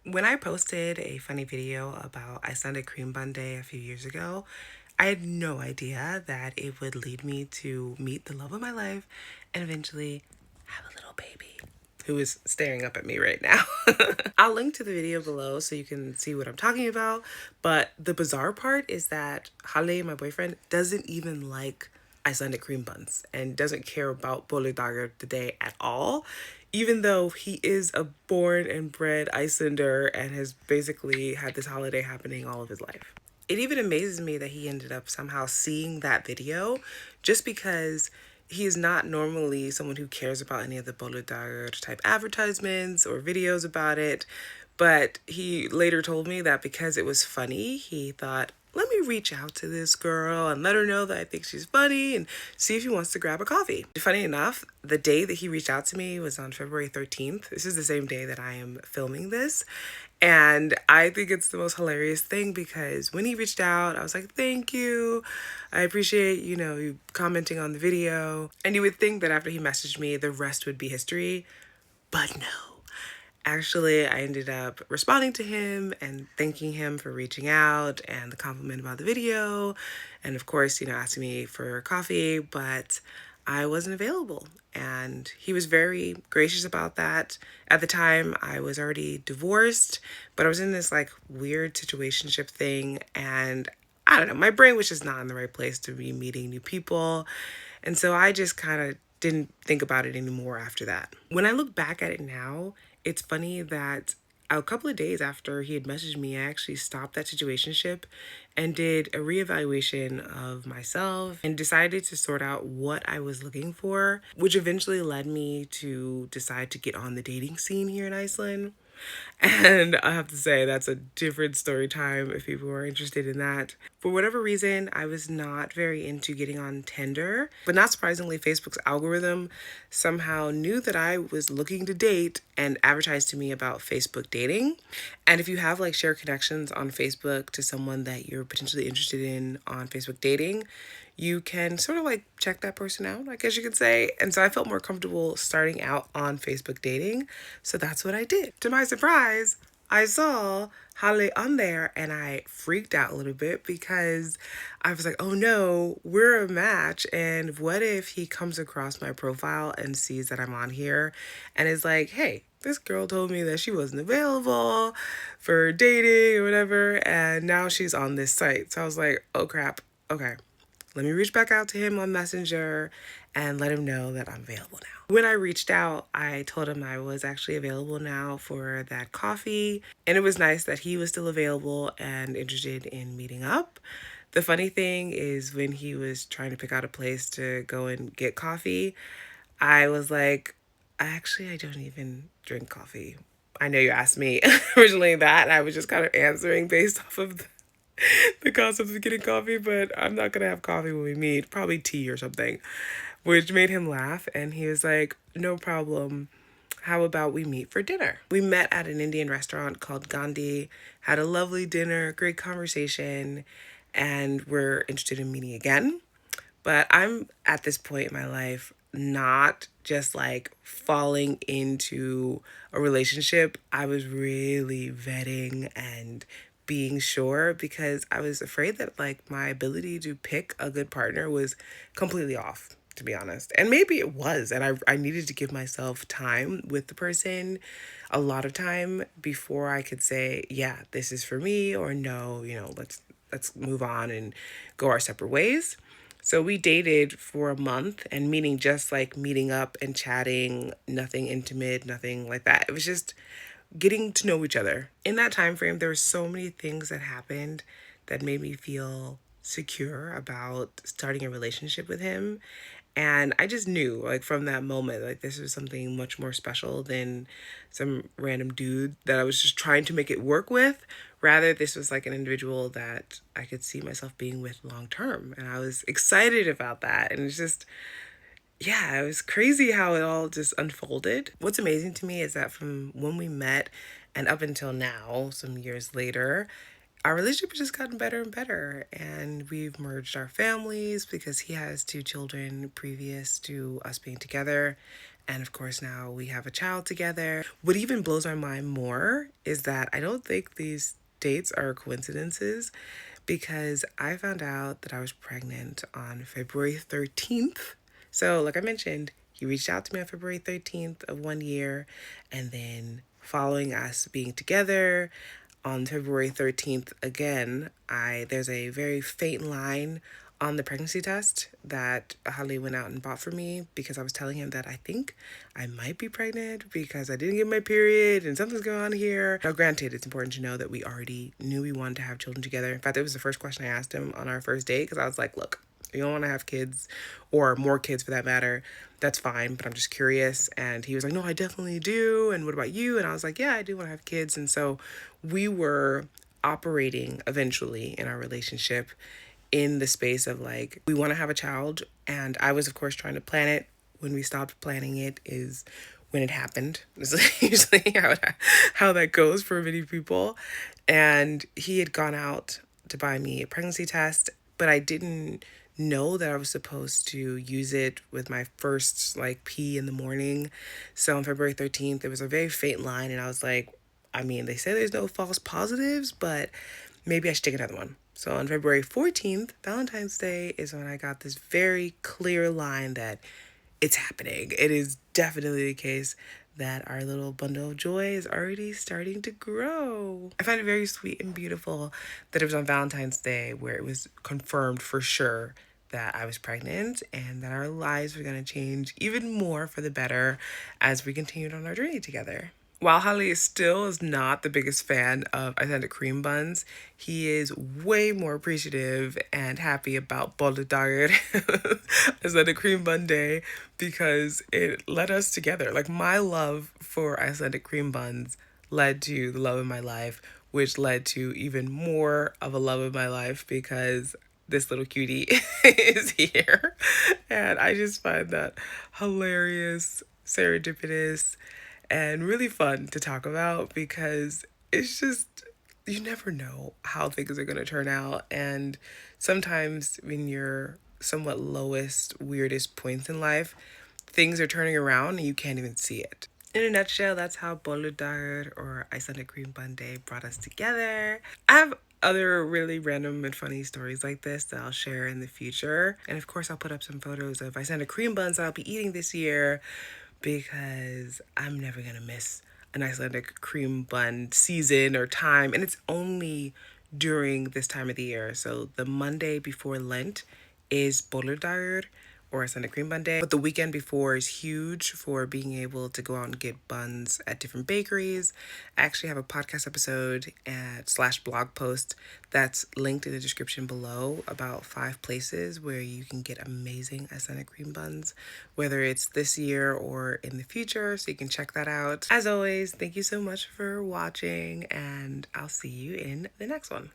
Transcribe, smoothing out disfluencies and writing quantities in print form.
When I posted a funny video about Icelandic cream bun day a few years ago, I had no idea that it would lead me to meet the love of my life and eventually have a little baby who is staring up at me right now. I'll link to the video below so you can see what I'm talking about. But the bizarre part is that Hale, my boyfriend, doesn't even like Icelandic cream buns and doesn't care about Boladagar today at all, even though he is a born and bred Icelander and has basically had this holiday happening all of his life. It even amazes me that he ended up somehow seeing that video just because he is not normally someone who cares about any of the Boludar type advertisements or videos about it. But he later told me that because it was funny, he thought, let me reach out to this girl and let her know that I think she's funny and see if he wants to grab a coffee. Funny enough, the day that he reached out to me was on February 13th. This is the same day that I am filming this. And I think it's the most hilarious thing because when he reached out, I was like, thank you. I appreciate, you commenting on the video. And you would think that after he messaged me, the rest would be history. But no. Actually, I ended up responding to him and thanking him for reaching out and the compliment about the video. And of course, asking me for coffee, but I wasn't available. And he was very gracious about that. At the time, I was already divorced, but I was in this like weird situationship thing. And I don't know, my brain was just not in the right place to be meeting new people. And so I just kind of didn't think about it anymore after that. When I look back at it now, it's funny that a couple of days after he had messaged me, I actually stopped that situationship and did a reevaluation of myself and decided to sort out what I was looking for, which eventually led me to decide to get on the dating scene here in Iceland. And I have to say, that's a different story time if people are interested in that. For whatever reason, I was not very into getting on Tinder, but not surprisingly, Facebook's algorithm somehow knew that I was looking to date and advertised to me about Facebook dating. And if you have like shared connections on Facebook to someone that you're potentially interested in on Facebook dating, you can sort of like check that person out, I guess you could say. And so I felt more comfortable starting out on Facebook dating. So that's what I did. To my surprise, I saw Hale on there and I freaked out a little bit because I was like, oh no, we're a match. And what if he comes across my profile and sees that I'm on here and is like, hey, this girl told me that she wasn't available for dating or whatever. And now she's on this site. So I was like, oh crap. Okay. Let me reach back out to him on Messenger and let him know that I'm available now. When I reached out, I told him I was actually available now for that coffee. And it was nice that he was still available and interested in meeting up. The funny thing is when he was trying to pick out a place to go and get coffee, I was like, I don't even drink coffee. I know you asked me originally that, and I was just kind of answering based off of the concept of getting coffee, but I'm not gonna have coffee when we meet, probably tea or something, which made him laugh. And he was like, no problem. How about we meet for dinner? We met at an Indian restaurant called Gandhi, had a lovely dinner, great conversation, and we're interested in meeting again. But I'm at this point in my life not just like falling into a relationship. I was really vetting and being sure because I was afraid that like my ability to pick a good partner was completely off, to be honest. And maybe it was. And I needed to give myself time with the person, a lot of time before I could say, yeah, this is for me, or no, let's move on and go our separate ways. So we dated for a month, and meaning just like meeting up and chatting, nothing intimate, nothing like that. It was just getting to know each other. In that time frame, there were so many things that happened that made me feel secure about starting a relationship with him. And I just knew, like, from that moment, like, this was something much more special than some random dude that I was just trying to make it work with. Rather, this was like an individual that I could see myself being with long term. And I was excited about that. And it's just, yeah, it was crazy how it all just unfolded. What's amazing to me is that from when we met and up until now, some years later, our relationship has just gotten better and better. And we've merged our families because he has two children previous to us being together. And of course, now we have a child together. What even blows my mind more is that I don't think these dates are coincidences, because I found out that I was pregnant on February 13th. So, like I mentioned, he reached out to me on February 13th of one year, and then following us being together on February 13th again, I there's a very faint line on the pregnancy test that Holly went out and bought for me, because I was telling him that I think I might be pregnant because I didn't get my period and something's going on here. Now, granted, it's important to know that we already knew we wanted to have children together. In fact, it was the first question I asked him on our first date, because I was like, look, you don't want to have kids, or more kids for that matter, that's fine, but I'm just curious. And he was like, no, I definitely do. And what about you? And I was like, yeah, I do want to have kids. And so we were operating eventually in our relationship in the space of like, we want to have a child. And I was, of course, trying to plan it. When we stopped planning it is when it happened. This is usually how that goes for many people. And he had gone out to buy me a pregnancy test, but I didn't know that I was supposed to use it with my first like pee in the morning. So on February 13th, there was a very faint line, and I was like, I mean, they say there's no false positives, but maybe I should take another one. So on February 14th, Valentine's Day, is when I got this very clear line that it's happening. It is definitely the case that our little bundle of joy is already starting to grow. I find it very sweet and beautiful that it was on Valentine's Day where it was confirmed for sure that I was pregnant, and that our lives were going to change even more for the better as we continued on our journey together. While Holly still is not the biggest fan of Icelandic cream buns, he is way more appreciative and happy about Bolludagur, Icelandic cream bun day, because it led us together. Like, my love for Icelandic cream buns led to the love of my life, which led to even more of a love of my life because this little cutie is here. And I just find that hilarious, serendipitous, and really fun to talk about, because it's just, you never know how things are going to turn out. And sometimes when you're somewhat lowest, weirdest points in life, things are turning around and you can't even see it. In a nutshell, that's how Bolludagur, or Icelandic Cream Bun Day, brought us together. I have other really random and funny stories like this that I'll share in the future. And of course, I'll put up some photos of Icelandic cream buns that I'll be eating this year, because I'm never gonna miss an Icelandic cream bun season or time. And it's only during this time of the year. So the Monday before Lent is Bolludagur, or Icelandic cream bun day. But the weekend before is huge for being able to go out and get buns at different bakeries. I actually have a podcast episode and slash blog post that's linked in the description below about 5 places where you can get amazing Icelandic cream buns, whether it's this year or in the future, so you can check that out. As always, thank you so much for watching, and I'll see you in the next one.